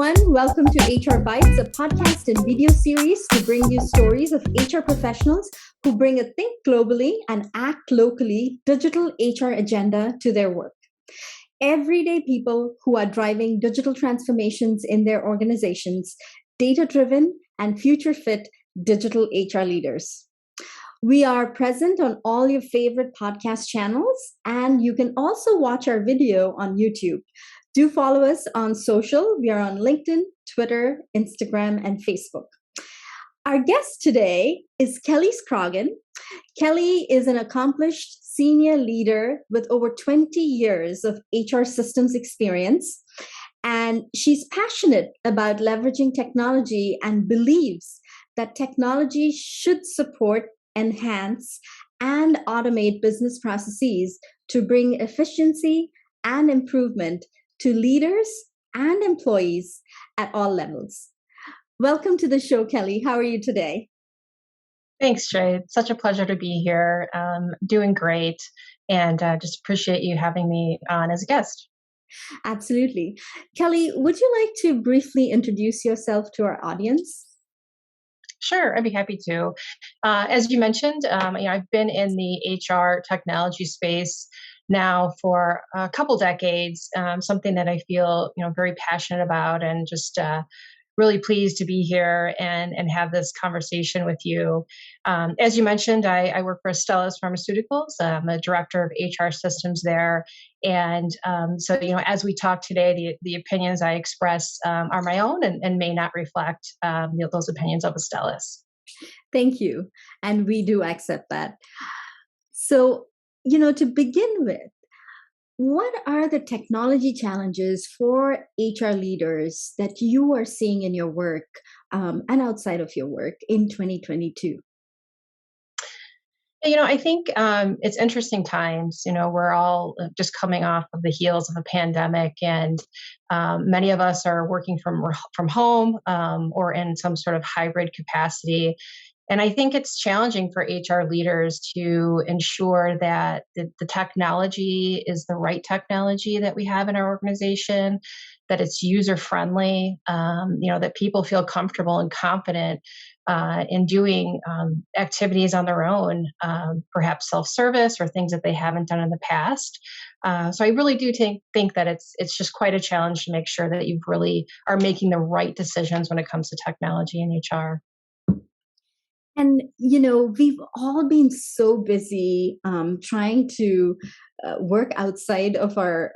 everyone. Welcome to HR Bytes, a podcast and video series to bring you stories of HR professionals who bring a think globally and act locally digital HR agenda to their work. Everyday people who are driving digital transformations in their organizations, data-driven and future-fit digital HR leaders. We are present on all your favorite podcast channels, and you can also watch our video on YouTube. Do follow us on social. We are on LinkedIn, Twitter, Instagram, and Facebook. Our guest today is Kelli Scroggin. Kelli is an accomplished senior leader with over 20 years of HR systems experience, and she's passionate about leveraging technology and believes that technology should support, enhance, and automate business processes to bring efficiency and improvement to leaders and employees at all levels. Welcome to the show, Kelli. How are you today? Thanks, Jay. It's such a pleasure to be here. Doing great, and just appreciate you having me on as a guest. Absolutely. Kelli, would you like to briefly introduce yourself to our audience? Sure, I'd be happy to. As you mentioned, I've been in the HR technology space now for a couple decades, something that I feel very passionate about, and just really pleased to be here and have this conversation with you. As you mentioned, I work for Astellas Pharmaceuticals. I'm a director of HR systems there. And so, as we talk today, the opinions I express are my own and may not reflect those opinions of Astellas. Thank you. And we do accept that. So, to begin with, what are the technology challenges for HR leaders that you are seeing in your work and outside of your work in 2022? I think it's interesting times. We're all just coming off of the heels of a pandemic, and many of us are working from home or in some sort of hybrid capacity. And I think it's challenging for HR leaders to ensure that the technology is the right technology that we have in our organization, that it's user-friendly, that people feel comfortable and confident in doing activities on their own, perhaps self-service or things that they haven't done in the past. So I really do think that it's just quite a challenge to make sure that you really are making the right decisions when it comes to technology in HR. And, we've all been so busy trying to work outside of our,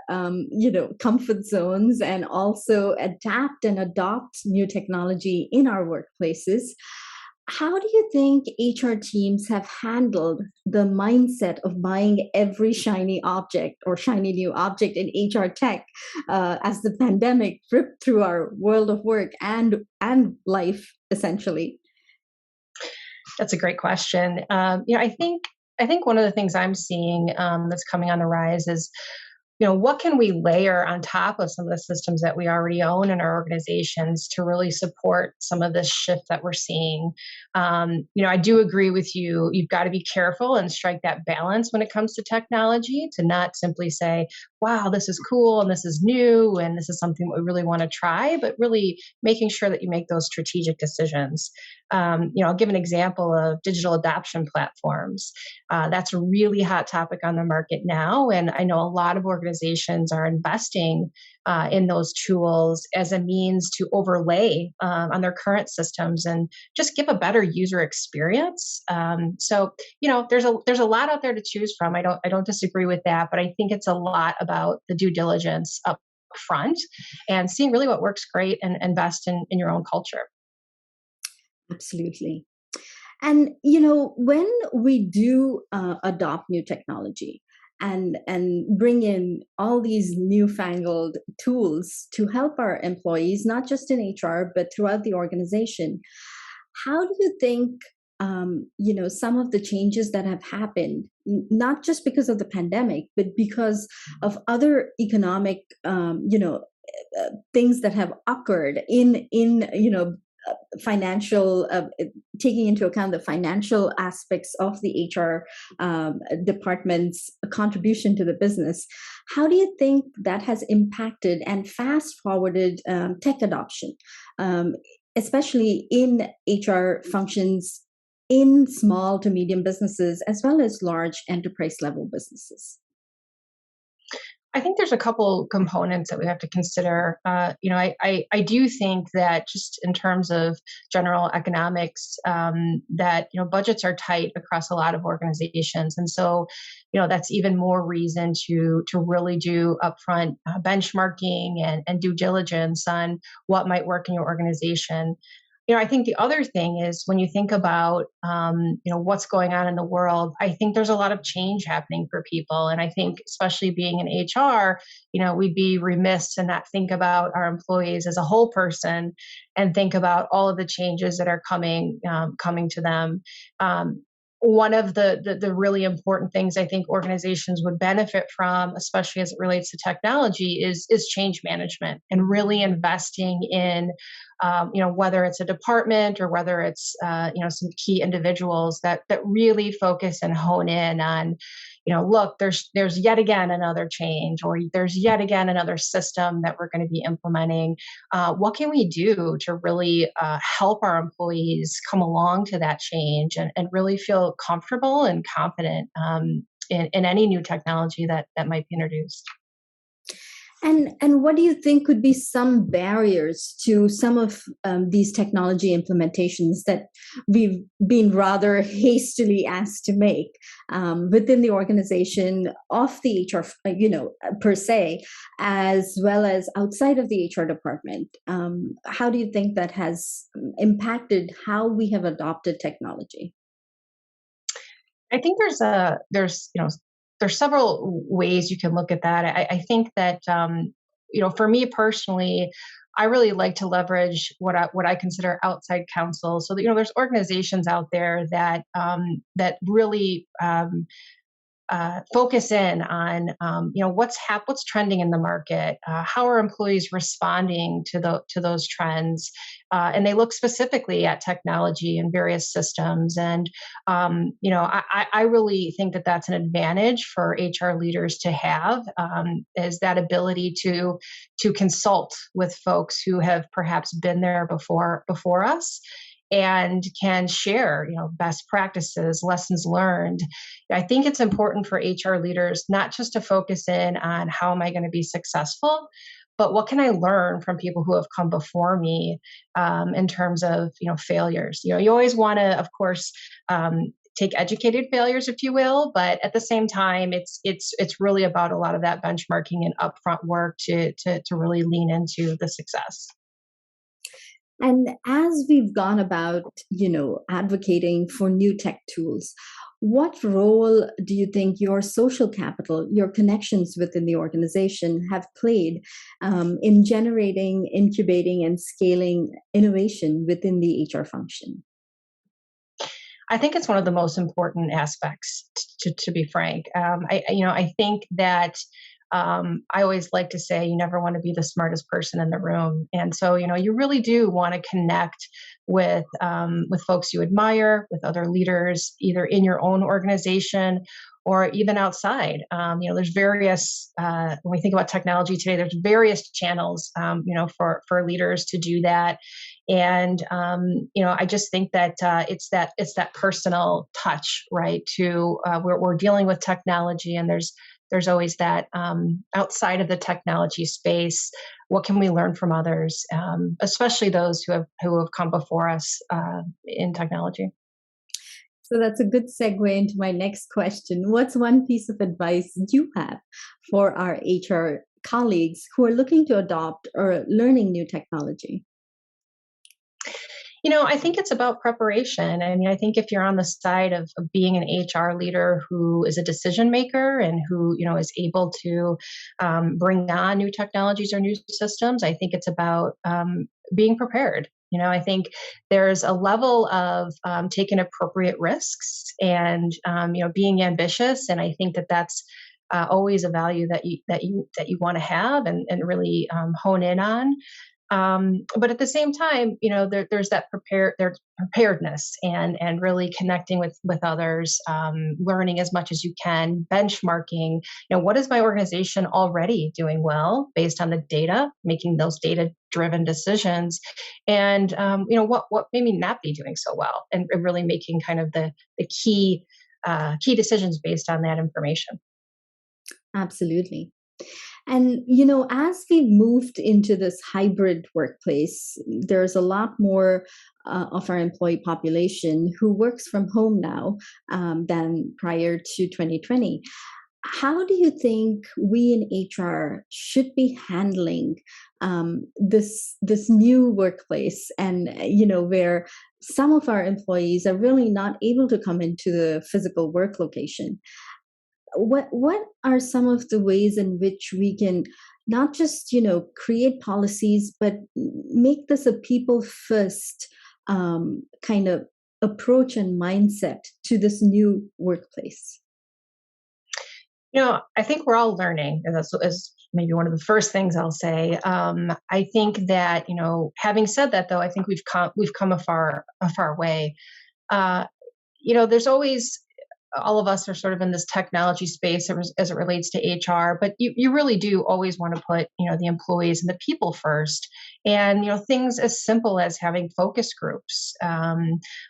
comfort zones and also adapt and adopt new technology in our workplaces. How do you think HR teams have handled the mindset of buying every shiny object or shiny new object in HR tech as the pandemic ripped through our world of work and life, essentially? That's a great question. I think one of the things I'm seeing that's coming on the rise is, what can we layer on top of some of the systems that we already own in our organizations to really support some of this shift that we're seeing? I do agree with you. You've got to be careful and strike that balance when it comes to technology, to not simply say, wow, this is cool and this is new and this is something we really want to try, but really making sure that you make those strategic decisions. I'll give an example of digital adoption platforms. That's a really hot topic on the market now. And I know a lot of organizations are investing in those tools as a means to overlay on their current systems and just give a better user experience. So there's a lot out there to choose from. I don't disagree with that, but I think it's a lot about the due diligence up front and seeing really what works great and invest in your own culture. Absolutely. And, when we do adopt new technology and bring in all these newfangled tools to help our employees, not just in HR, but throughout the organization, how do you think, some of the changes that have happened, not just because of the pandemic, but because of other economic, things that have occurred in financial, taking into account the financial aspects of the HR department's contribution to the business, how do you think that has impacted and fast forwarded tech adoption, especially in HR functions in small to medium businesses as well as large enterprise level businesses? I think there's a couple components that we have to consider. I do think that just in terms of general economics, that budgets are tight across a lot of organizations, and so that's even more reason to really do upfront benchmarking and due diligence on what might work in your organization. I think the other thing is when you think about, what's going on in the world, I think there's a lot of change happening for people. And I think especially being in HR, we'd be remiss to not think about our employees as a whole person and think about all of the changes that are coming to them. One of the really important things I think organizations would benefit from, especially as it relates to technology, is change management and really investing in, whether it's a department or whether it's some key individuals that really focus and hone in on, look, there's yet again another change, or there's yet again another system that we're going to be implementing. What can we do to really help our employees come along to that change and really feel comfortable and confident in any new technology that might be introduced? And what do you think could be some barriers to some of these technology implementations that we've been rather hastily asked to make within the organization of the HR, per se, as well as outside of the HR department? How do you think that has impacted how we have adopted technology? I think there's several ways you can look at that. I think that for me personally, I really like to leverage what I consider outside counsel. So that there's organizations out there that really focus in on what's trending in the market, how are employees responding to those trends, and they look specifically at technology and various systems. And I really think that that's an advantage for HR leaders to have, is that ability to consult with folks who have perhaps been there before us, and can share, best practices, lessons learned. I think it's important for HR leaders not just to focus in on how am I going to be successful, but what can I learn from people who have come before me, in terms of failures. You always want to, of course, take educated failures, if you will, but at the same time, it's really about a lot of that benchmarking and upfront work to really lean into the success. And as we've gone about, advocating for new tech tools, what role do you think your social capital, your connections within the organization have played in generating, incubating, and scaling innovation within the HR function? I think it's one of the most important aspects, to be frank. I think that I always like to say you never want to be the smartest person in the room, and so you really do want to connect with folks you admire, with other leaders, either in your own organization or even outside. There's various when we think about technology today, there's various channels, for leaders to do that. And I just think that it's that personal touch, right? To we're dealing with technology, and there's always that outside of the technology space. What can we learn from others, especially those who have come before us in technology? So that's a good segue into my next question. What's one piece of advice you have for our HR colleagues who are looking to adopt or learning new technology? I think it's about preparation. I mean, I think if you're on the side of being an HR leader who is a decision maker and who, is able to bring on new technologies or new systems, I think it's about being prepared. I think there's a level of taking appropriate risks and, being ambitious. And I think that that's always a value that you want to have and really hone in on. But at the same time, there's that there's preparedness and really connecting with others, learning as much as you can, benchmarking. What is my organization already doing well based on the data, making those data-driven decisions, and what maybe not be doing so well, and really making kind of the key decisions based on that information. Absolutely. And, as we've moved into this hybrid workplace, there's a lot more of our employee population who works from home now than prior to 2020. How do you think we in HR should be handling this new workplace, and where some of our employees are really not able to come into the physical work location? What are some of the ways in which we can not just create policies, but make this a people first kind of approach and mindset to this new workplace? I think we're all learning, and that's is maybe one of the first things I'll say. I think that, having said that, though, I think we've come a far way. Uh, there's always, all of us are sort of in this technology space as it relates to HR, but you really do always want to put, the employees and the people first. And, things as simple as having focus groups,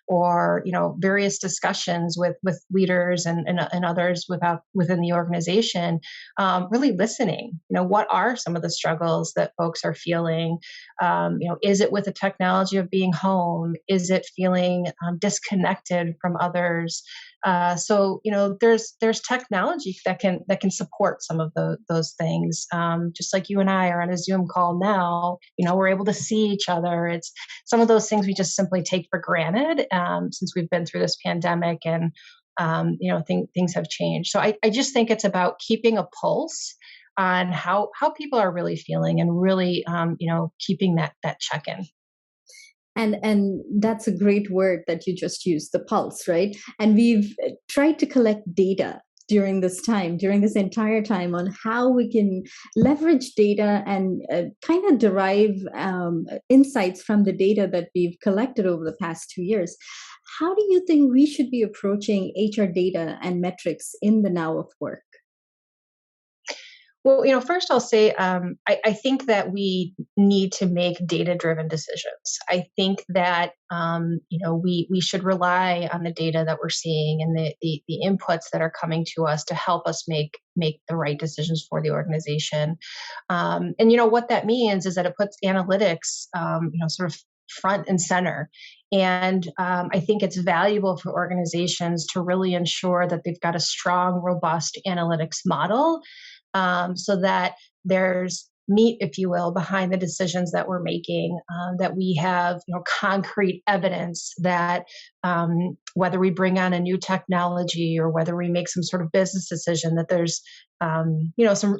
or, various discussions with leaders and others within the organization, really listening. What are some of the struggles that folks are feeling? Is it with the technology of being home? Is it feeling disconnected from others? So there's technology that can support some of those things. Just like you and I are on a Zoom call now, we're able to see each other. It's some of those things we just simply take for granted, since we've been through this pandemic, and things have changed. So I just think it's about keeping a pulse on how people are really feeling, and really keeping that check in. And that's a great word that you just used, the pulse, right? And we've tried to collect data during this entire time, on how we can leverage data and kind of derive insights from the data that we've collected over the past 2 years. How do you think we should be approaching HR data and metrics in the now of work? Well, first I'll say, I think that we need to make data-driven decisions. I think that we should rely on the data that we're seeing, and the inputs that are coming to us to help us make the right decisions for the organization. And what that means is that it puts analytics, sort of front and center. And I think it's valuable for organizations to really ensure that they've got a strong, robust analytics model, so that there's meat, if you will, behind the decisions that we're making, that we have, concrete evidence that, whether we bring on a new technology or whether we make some sort of business decision, that there's,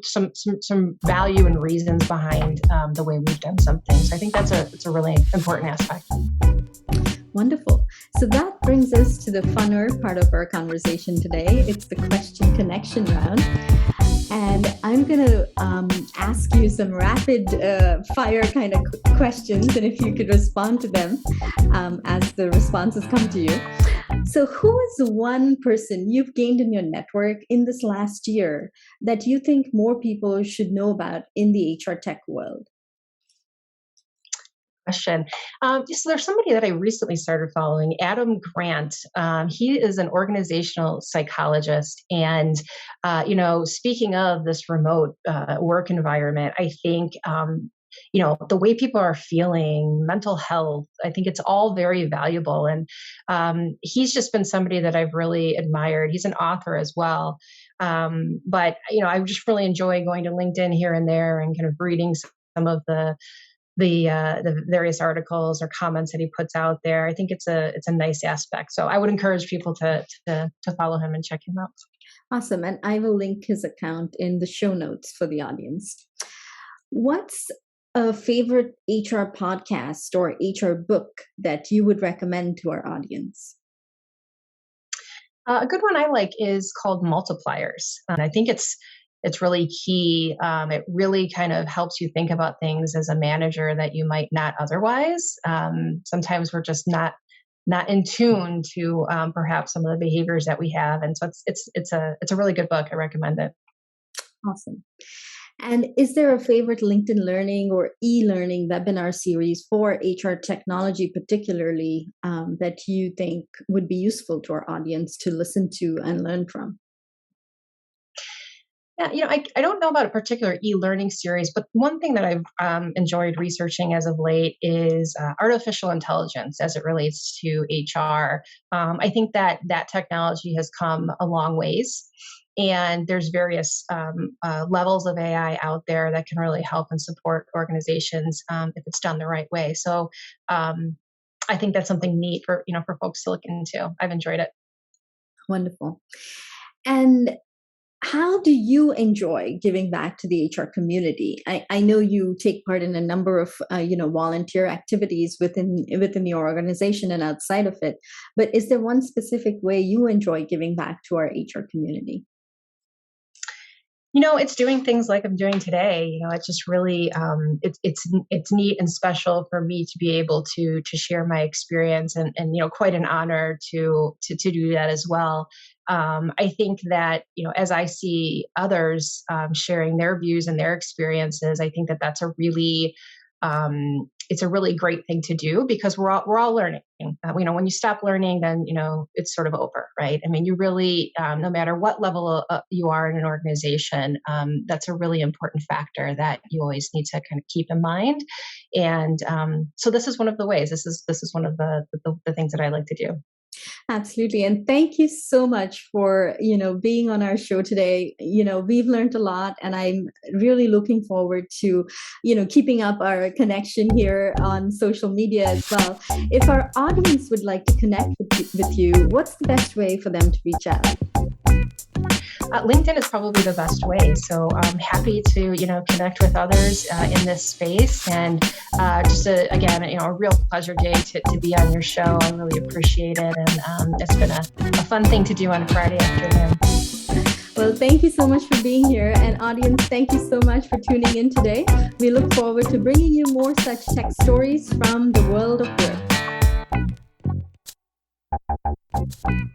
some value and reasons behind the way we've done something. So I think it's a really important aspect. Wonderful. So that brings us to the funner part of our conversation today. It's the question connection round. And I'm going to ask you some rapid fire kind of questions, and if you could respond to them as the responses come to you. So, who is one person you've gained in your network in this last year that you think more people should know about in the HR tech world? Question. So there's somebody that I recently started following, Adam Grant. He is an organizational psychologist, and speaking of this remote work environment, I think the way people are feeling, mental health, I think it's all very valuable. And he's just been somebody that I've really admired. He's an author as well. But I just really enjoy going to LinkedIn here and there and kind of reading some of the various articles or comments that he puts out there. I think it's a nice aspect. So I would encourage people to follow him and check him out. Awesome. And I will link his account in the show notes for the audience. What's a favorite HR podcast or HR book that you would recommend to our audience? A good one I like is called Multipliers. And I think it's it's really key. It really kind of helps you think about things as a manager that you might not otherwise. Sometimes we're just not in tune to perhaps some of the behaviors that we have, and so it's a really good book. I recommend it. Awesome. And is there a favorite LinkedIn Learning or e-learning webinar series for HR technology, particularly, that you think would be useful to our audience to listen to and learn from? Yeah, I don't know about a particular e-learning series, but one thing that I've enjoyed researching as of late is artificial intelligence as it relates to HR. I think that technology has come a long ways, and there's various levels of AI out there that can really help and support organizations if it's done the right way. So I think that's something neat for folks to look into. I've enjoyed it. Wonderful. And how do you enjoy giving back to the HR community? I know you take part in a number of volunteer activities within your organization and outside of it. But is there one specific way you enjoy giving back to our HR community? It's doing things like I'm doing today. It's just really it's neat and special for me to be able to share my experience, and quite an honor to do that as well. I think that as I see others sharing their views and their experiences, I think that that's a really it's a really great thing to do, because we're all learning. When you stop learning, then it's sort of over, right? I mean, you really, no matter what level you are in an organization, that's a really important factor that you always need to kind of keep in mind. And so this is one of the ways. This is one of the things that I like to do. Absolutely. And thank you so much for, being on our show today. We've learned a lot, and I'm really looking forward to, keeping up our connection here on social media as well. If our audience would like to connect with you, what's the best way for them to reach out? LinkedIn is probably the best way. So I'm happy to, connect with others in this space. And again, a real pleasure, Jay, to be on your show. I really appreciate it. And it's been a fun thing to do on a Friday afternoon. Well, thank you so much for being here. And audience, thank you so much for tuning in today. We look forward to bringing you more such tech stories from the world of work.